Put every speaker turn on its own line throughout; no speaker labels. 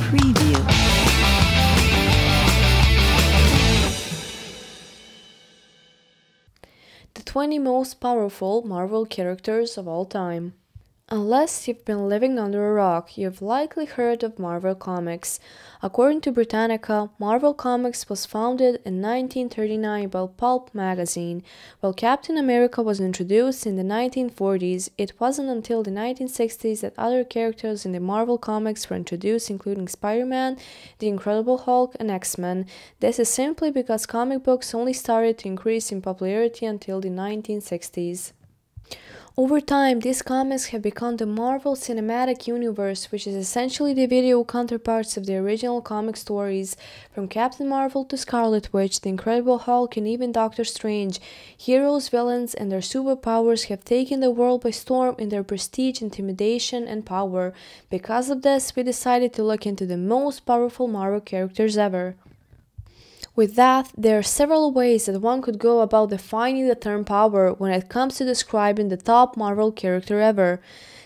Preview. The 20 most powerful Marvel characters of all time. Unless you've been living under a rock, you've likely heard of Marvel Comics. According to Britannica, Marvel Comics was founded in 1939 by Pulp magazine. While Captain America was introduced in the 1940s, it wasn't until the 1960s that other characters in the Marvel Comics were introduced, including Spider-Man, the Incredible Hulk, and X-Men. This is simply because comic books only started to increase in popularity until the 1960s. Over time, these comics have become the Marvel Cinematic Universe, which is essentially the video counterparts of the original comic stories. From Captain Marvel to Scarlet Witch, the Incredible Hulk, and even Doctor Strange, heroes, villains, and their superpowers have taken the world by storm in their prestige, intimidation, and power. Because of this, we decided to look into the most powerful Marvel characters ever. With that, there are several ways that one could go about defining the term power when it comes to describing the top Marvel character ever.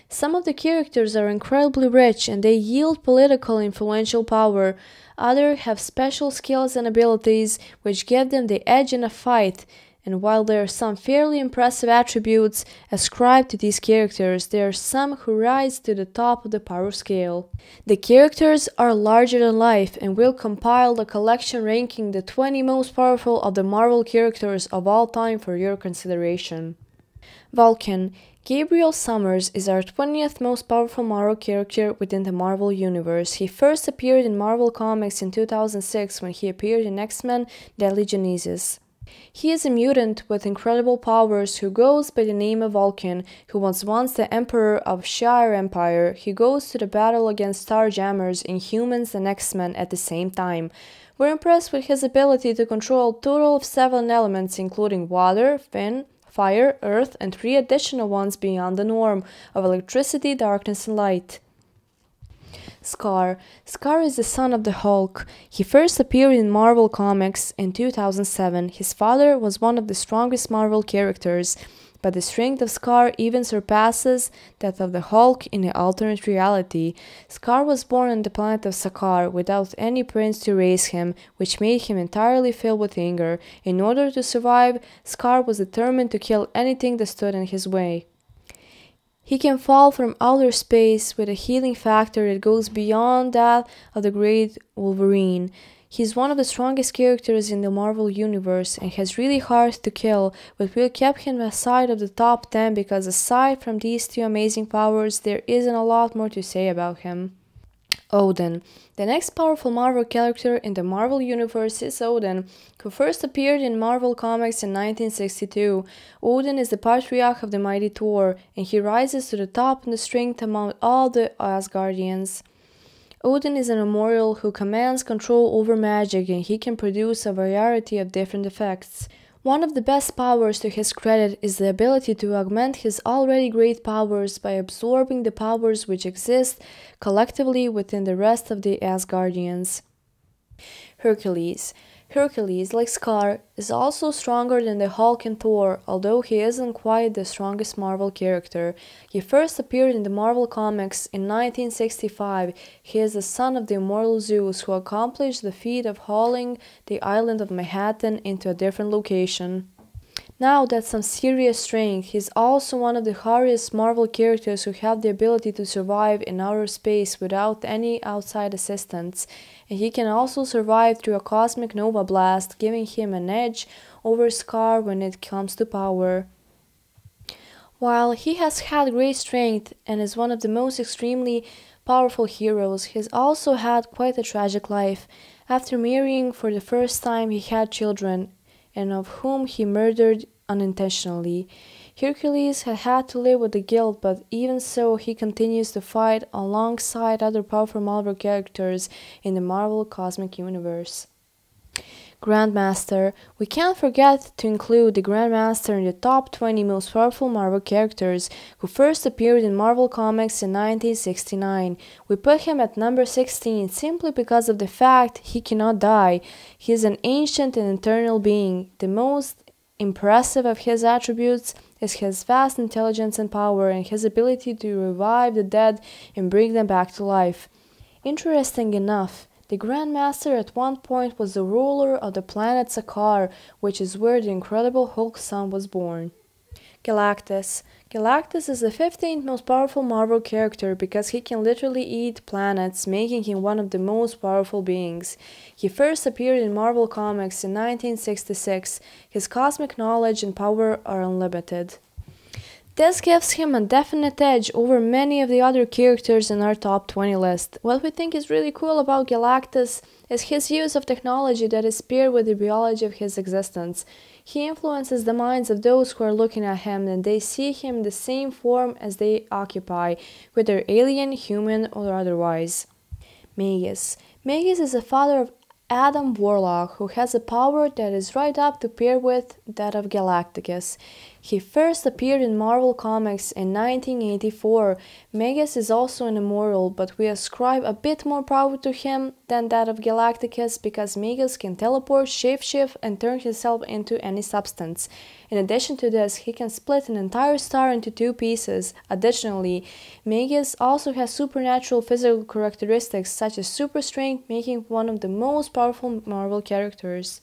Some of the characters are incredibly rich and they yield political influential power. Others have special skills and abilities which give them the edge in a fight. And while there are some fairly impressive attributes ascribed to these characters, there are some who rise to the top of the power scale. The characters are larger than life, and we'll compile a collection ranking the 20 most powerful of the Marvel characters of all time for your consideration. Vulcan. Gabriel Summers is our 20th most powerful Marvel character within the Marvel Universe. He first appeared in Marvel Comics in 2006 when he appeared in X-Men Deadly Genesis. He is a mutant with incredible powers who goes by the name of Vulcan, who was once the Emperor of Shi'ar Empire. He goes to the battle against Starjammers, Inhumans, and X-Men at the same time. We're impressed with his ability to control a total of 7 elements, including water, fire, earth, and 3 additional ones beyond the norm of electricity, darkness, and light. Skaar. Skaar is the son of the Hulk. He first appeared in Marvel Comics in 2007. His father was one of the strongest Marvel characters, but the strength of Skaar even surpasses that of the Hulk in the alternate reality. Skaar was born on the planet of Skaar without any prince to raise him, which made him entirely filled with anger. In order to survive, Skaar was determined to kill anything that stood in his way. He can fall from outer space with a healing factor that goes beyond that of the great Wolverine. He's one of the strongest characters in the Marvel Universe and has really hard to kill, but we kept him aside of the top 10 because aside from these 2 amazing powers, there isn't a lot more to say about him. Odin. The next powerful Marvel character in the Marvel Universe is Odin, who first appeared in Marvel Comics in 1962. Odin is the patriarch of the mighty Thor, and he rises to the top in the strength among all the Asgardians. Odin is an immortal who commands control over magic, and he can produce a variety of different effects. One of the best powers to his credit is the ability to augment his already great powers by absorbing the powers which exist collectively within the rest of the Asgardians. Hercules. Hercules, like Skaar, is also stronger than the Hulk and Thor, although he isn't quite the strongest Marvel character. He first appeared in the Marvel Comics in 1965. He is the son of the immortal Zeus, who accomplished the feat of hauling the island of Manhattan into a different location. Now that's some serious strength. He's also one of the hardest Marvel characters who have the ability to survive in outer space without any outside assistance, and he can also survive through a cosmic nova blast, giving him an edge over Skaar when it comes to power. While he has had great strength and is one of the most extremely powerful heroes, he's also had quite a tragic life. After marrying for the first time, he had children, and of whom he murdered unintentionally. Hercules had to live with the guilt, but even so, he continues to fight alongside other powerful Marvel characters in the Marvel Cosmic Universe. Grandmaster. We can't forget to include the Grandmaster in the top 20 most powerful Marvel characters, who first appeared in Marvel Comics in 1969. We put him at number 16 simply because of the fact he cannot die. He is an ancient and eternal being. The most impressive of his attributes is his vast intelligence and power, and his ability to revive the dead and bring them back to life. Interesting enough, the Grandmaster at one point was the ruler of the planet Skaar, which is where the Incredible Hulk's son was born. Galactus. Galactus is the 15th most powerful Marvel character because he can literally eat planets, making him one of the most powerful beings. He first appeared in Marvel Comics in 1966. His cosmic knowledge and power are unlimited. This gives him a definite edge over many of the other characters in our top 20 list. What we think is really cool about Galactus is his use of technology that is paired with the biology of his existence. He influences the minds of those who are looking at him, and they see him in the same form as they occupy, whether alien, human, or otherwise. Magus. Magus is the father of Adam Warlock, who has a power that is right up to pair with that of Galactus. He first appeared in Marvel Comics in 1984. Magus is also an immortal, but we ascribe a bit more power to him than that of Galactus because Magus can teleport, shapeshift, and turn himself into any substance. In addition to this, he can split an entire star into two pieces. Additionally, Magus also has supernatural physical characteristics such as super strength, making him one of the most powerful Marvel characters.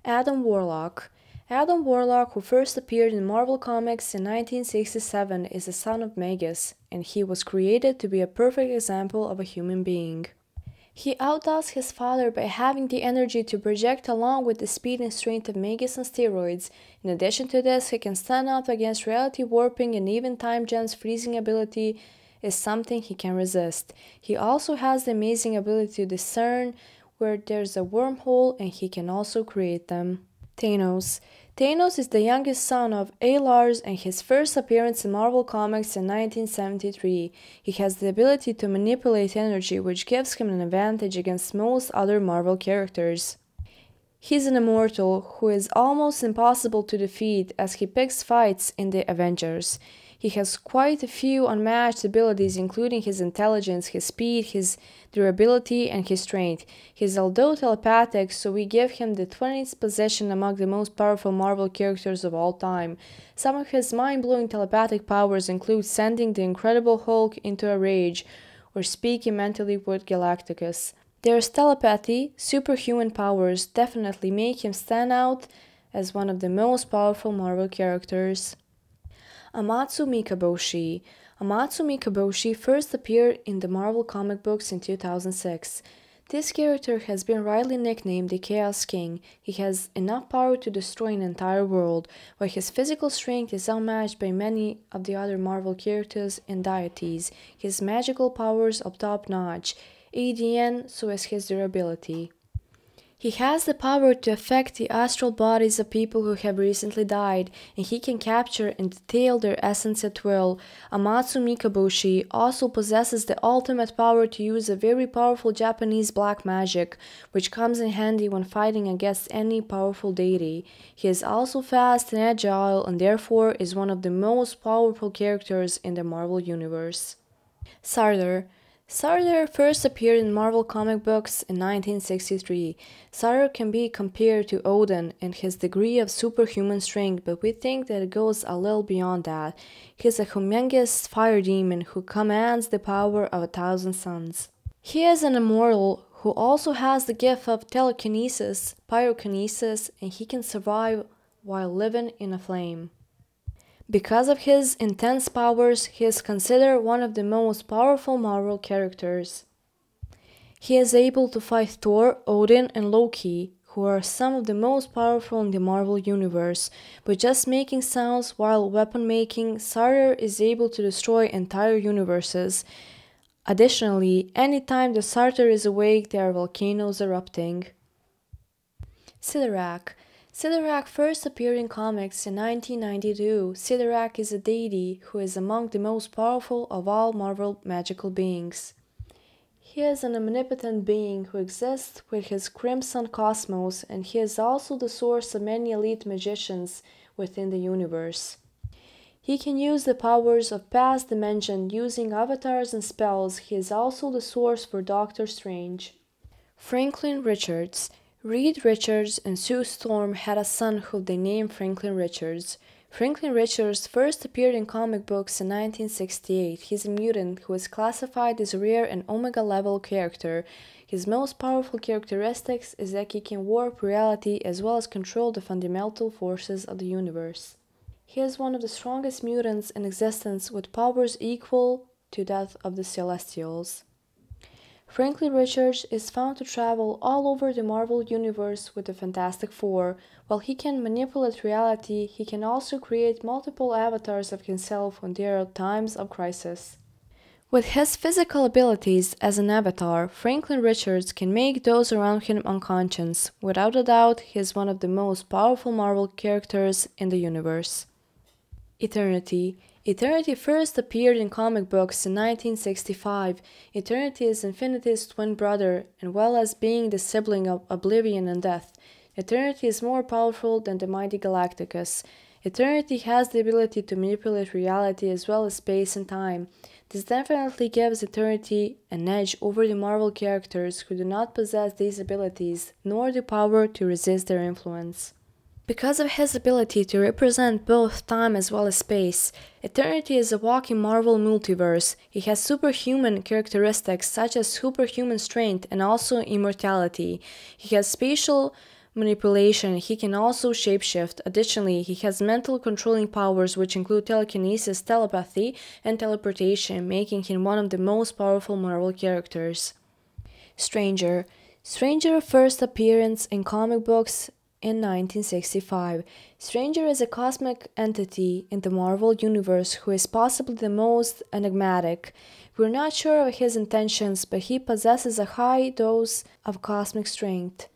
Adam Warlock. Adam Warlock, who first appeared in Marvel Comics in 1967, is the son of Magus, and he was created to be a perfect example of a human being. He outdoes his father by having the energy to project along with the speed and strength of Magus on steroids. In addition to this, he can stand up against reality warping, and even Time Gem's freezing ability is something he can resist. He also has the amazing ability to discern where there's a wormhole, and he can also create them. Thanos. Thanos is the youngest son of Lars and his first appearance in Marvel Comics in 1973. He has the ability to manipulate energy, which gives him an advantage against most other Marvel characters. He's an immortal who is almost impossible to defeat as he picks fights in the Avengers. He has quite a few unmatched abilities, including his intelligence, his speed, his durability, and his strength. He is although telepathic, so we give him the 20th position among the most powerful Marvel characters of all time. Some of his mind-blowing telepathic powers include sending the Incredible Hulk into a rage, or speaking mentally with Galactus. Their telepathy, superhuman powers definitely make him stand out as one of the most powerful Marvel characters. Amatsu Mikaboshi. Amatsu Mikaboshi first appeared in the Marvel comic books in 2006. This character has been rightly nicknamed the Chaos King. He has enough power to destroy an entire world, while his physical strength is unmatched by many of the other Marvel characters and deities. His magical powers are top-notch, ADN, so is his durability. He has the power to affect the astral bodies of people who have recently died, and he can capture and detail their essence at will. Amatsu Mikaboshi also possesses the ultimate power to use a very powerful Japanese black magic, which comes in handy when fighting against any powerful deity. He is also fast and agile, and therefore is one of the most powerful characters in the Marvel Universe. Sarder. Sarder first appeared in Marvel comic books in 1963. Sarder can be compared to Odin in his degree of superhuman strength, but we think that it goes a little beyond that. He is a humongous fire demon who commands the power of 1,000 suns. He is an immortal who also has the gift of telekinesis, pyrokinesis, and he can survive while living in a flame. Because of his intense powers, he is considered one of the most powerful Marvel characters. He is able to fight Thor, Odin, and Loki, who are some of the most powerful in the Marvel Universe. By just making sounds while weapon making, Sarder is able to destroy entire universes. Additionally, anytime the Sarder is awake, there are volcanoes erupting. Sidorak. Sidorak first appeared in comics in 1992. Sidorak is a deity who is among the most powerful of all Marvel magical beings. He is an omnipotent being who exists with his crimson cosmos, and he is also the source of many elite magicians within the universe. He can use the powers of past dimension using avatars and spells. He is also the source for Doctor Strange. Franklin Richards. Reed Richards and Sue Storm had a son who they named Franklin Richards. Franklin Richards first appeared in comic books in 1968. He's a mutant who is classified as a rare and Omega level character. His most powerful characteristics is that he can warp reality as well as control the fundamental forces of the universe. He is one of the strongest mutants in existence with powers equal to that of the Celestials. Franklin Richards is found to travel all over the Marvel Universe with the Fantastic Four. While he can manipulate reality, he can also create multiple avatars of himself when there are times of crisis. With his physical abilities as an avatar, Franklin Richards can make those around him unconscious. Without a doubt, he is one of the most powerful Marvel characters in the universe. Eternity. Eternity first appeared in comic books in 1965. Eternity is Infinity's twin brother, and well as being the sibling of Oblivion and Death, Eternity is more powerful than the mighty Galactus. Eternity has the ability to manipulate reality as well as space and time. This definitely gives Eternity an edge over the Marvel characters who do not possess these abilities, nor the power to resist their influence. Because of his ability to represent both time as well as space, Eternity is a walking Marvel multiverse. He has superhuman characteristics such as superhuman strength and also immortality. He has spatial manipulation. He can also shapeshift. Additionally, he has mental controlling powers which include telekinesis, telepathy, and teleportation, making him one of the most powerful Marvel characters. Stranger. Stranger first appearance in comic books in 1965. Stranger is a cosmic entity in the Marvel Universe who is possibly the most enigmatic. We're not sure of his intentions, but he possesses a high dose of cosmic strength.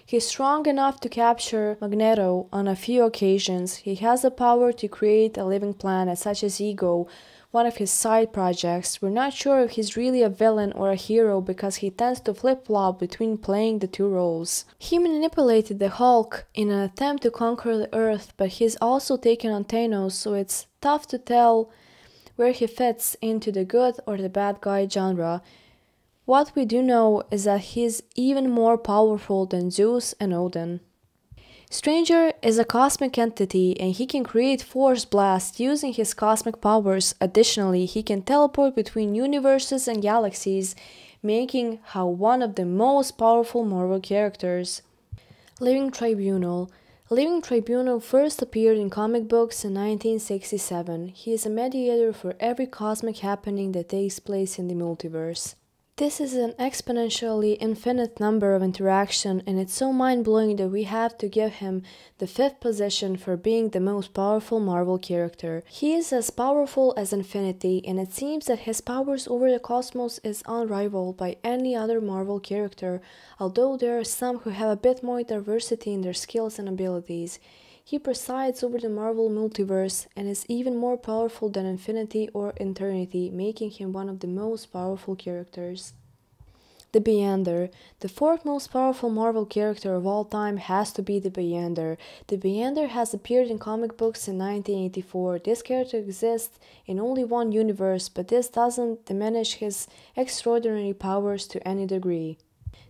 He's strong enough to capture Magneto on a few occasions. He has the power to create a living planet such as Ego, one of his side projects. We're not sure if he's really a villain or a hero because he tends to flip-flop between playing the two roles. He manipulated the Hulk in an attempt to conquer the Earth, but he's also taken on Thanos, so it's tough to tell where he fits into the good or the bad guy genre. What we do know is that he's even more powerful than Zeus and Odin. Stranger is a cosmic entity and he can create force blasts using his cosmic powers. Additionally, he can teleport between universes and galaxies, making him one of the most powerful Marvel characters. Living Tribunal. Living Tribunal first appeared in comic books in 1967. He is a mediator for every cosmic happening that takes place in the multiverse. This is an exponentially infinite number of interaction, and it's so mind-blowing that we have to give him the 5th position for being the most powerful Marvel character. He is as powerful as Infinity, and it seems that his powers over the cosmos is unrivaled by any other Marvel character, although there are some who have a bit more diversity in their skills and abilities. He presides over the Marvel multiverse and is even more powerful than Infinity or Eternity, making him one of the most powerful characters. The Beyonder. The 4th most powerful Marvel character of all time has to be the Beyonder. The Beyonder has appeared in comic books in 1984. This character exists in only one universe, but this doesn't diminish his extraordinary powers to any degree.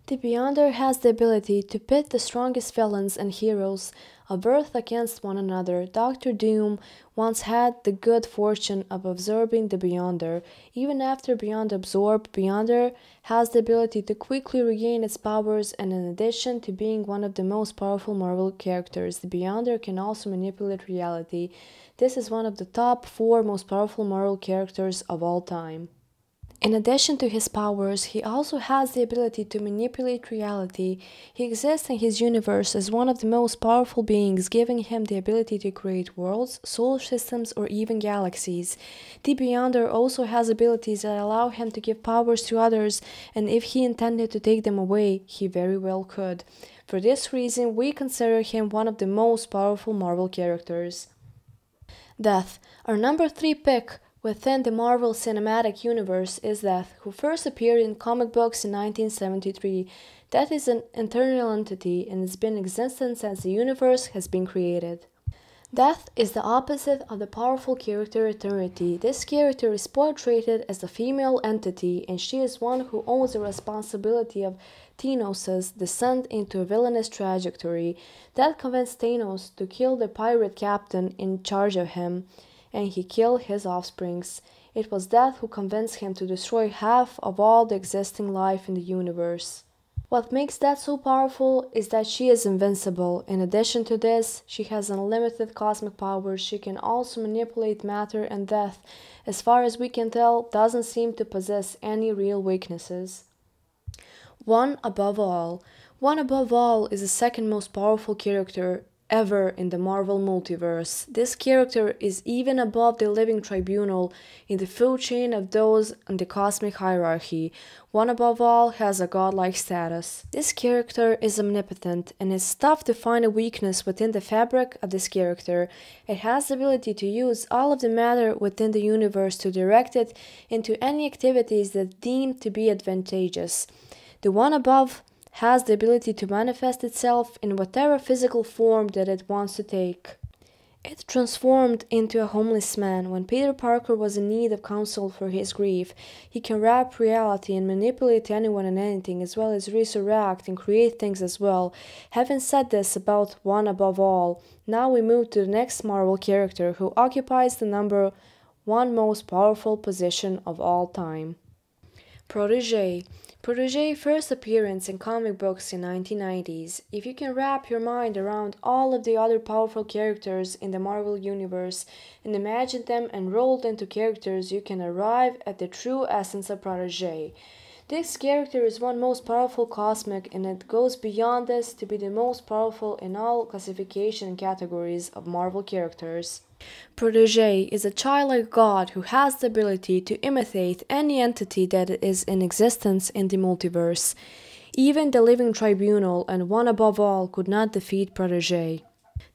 The Beyonder has the ability to pit the strongest villains and heroes of Earth against one another. Dr. Doom once had the good fortune of absorbing the Beyonder. Even after Beyonder absorbed, Beyonder has the ability to quickly regain its powers, and in addition to being one of the most powerful Marvel characters, the Beyonder can also manipulate reality. This is one of the top 4 most powerful Marvel characters of all time. In addition to his powers, he also has the ability to manipulate reality. He exists in his universe as one of the most powerful beings, giving him the ability to create worlds, solar systems, or even galaxies. The Beyonder also has abilities that allow him to give powers to others, and if he intended to take them away, he very well could. For this reason, we consider him one of the most powerful Marvel characters. Death. Our number 3 pick within the Marvel Cinematic Universe is Death, who first appeared in comic books in 1973. Death is an eternal entity and has been in existence since the universe has been created. Death is the opposite of the powerful character Eternity. This character is portrayed as a female entity, and she is one who owns the responsibility of Thanos' descent into a villainous trajectory. That convinced Thanos to kill the pirate captain in charge of him, and he killed his offsprings. It was Death who convinced him to destroy half of all the existing life in the universe. What makes Death so powerful is that she is invincible. In addition to this, she has unlimited cosmic powers. She can also manipulate matter, and Death, as far as we can tell, doesn't seem to possess any real weaknesses. One Above All. One Above All is the second most powerful character ever in the Marvel multiverse. This character is even above the Living Tribunal in the food chain of those in the cosmic hierarchy. One Above All has a godlike status. This character is omnipotent, and it's tough to find a weakness within the fabric of this character. It has the ability to use all of the matter within the universe to direct it into any activities that deem to be advantageous. The One Above has the ability to manifest itself in whatever physical form that it wants to take. It transformed into a homeless man when Peter Parker was in need of counsel for his grief. He can wrap reality and manipulate anyone and anything, as well as resurrect and create things as well. Having said this about One Above All, now we move to the next Marvel character who occupies the number one most powerful position of all time. Protégé. Protégé first appearance in comic books in 1990s. If you can wrap your mind around all of the other powerful characters in the Marvel Universe and imagine them enrolled into characters, you can arrive at the true essence of Protégé. This character is one most powerful cosmic, and it goes beyond this to be the most powerful in all classification categories of Marvel characters. Protégé is a childlike god who has the ability to imitate any entity that is in existence in the multiverse. Even the Living Tribunal and One Above All could not defeat Protégé.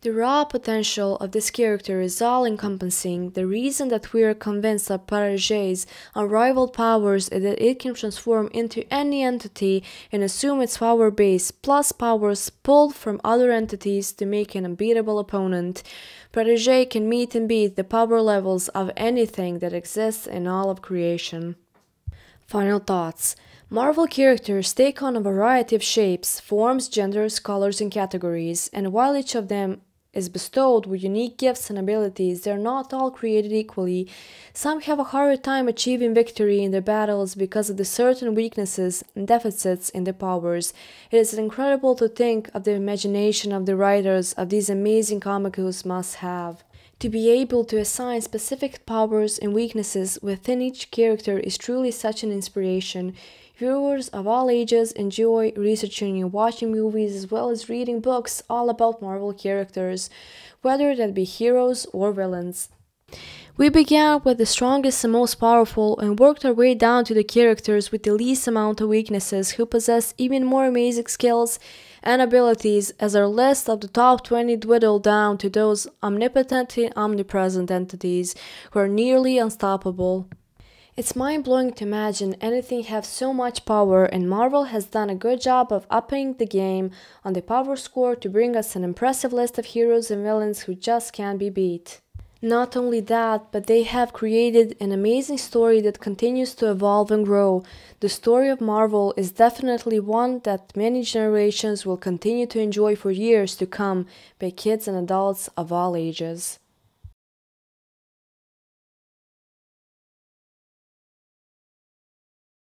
The raw potential of this character is all-encompassing. The reason that we are convinced of Protégé's unrivaled powers is that it can transform into any entity and assume its power base, plus powers pulled from other entities to make an unbeatable opponent. Protégé can meet and beat the power levels of anything that exists in all of creation. Final thoughts. Marvel characters take on a variety of shapes, forms, genders, colors, and categories, and while each of them is bestowed with unique gifts and abilities, they are not all created equally. Some have a harder time achieving victory in their battles because of the certain weaknesses and deficits in their powers. It is incredible to think of the imagination of the writers of these amazing comic books must have. To be able to assign specific powers and weaknesses within each character is truly such an inspiration. Viewers of all ages enjoy researching and watching movies as well as reading books all about Marvel characters, whether that be heroes or villains. We began with the strongest and most powerful and worked our way down to the characters with the least amount of weaknesses who possess even more amazing skills and abilities, as our list of the top 20 dwindled down to those omnipotent and omnipresent entities who are nearly unstoppable. It's mind-blowing to imagine anything have so much power, and Marvel has done a good job of upping the game on the power score to bring us an impressive list of heroes and villains who just can't be beat. Not only that, but they have created an amazing story that continues to evolve and grow. The story of Marvel is definitely one that many generations will continue to enjoy for years to come by kids and adults of all ages.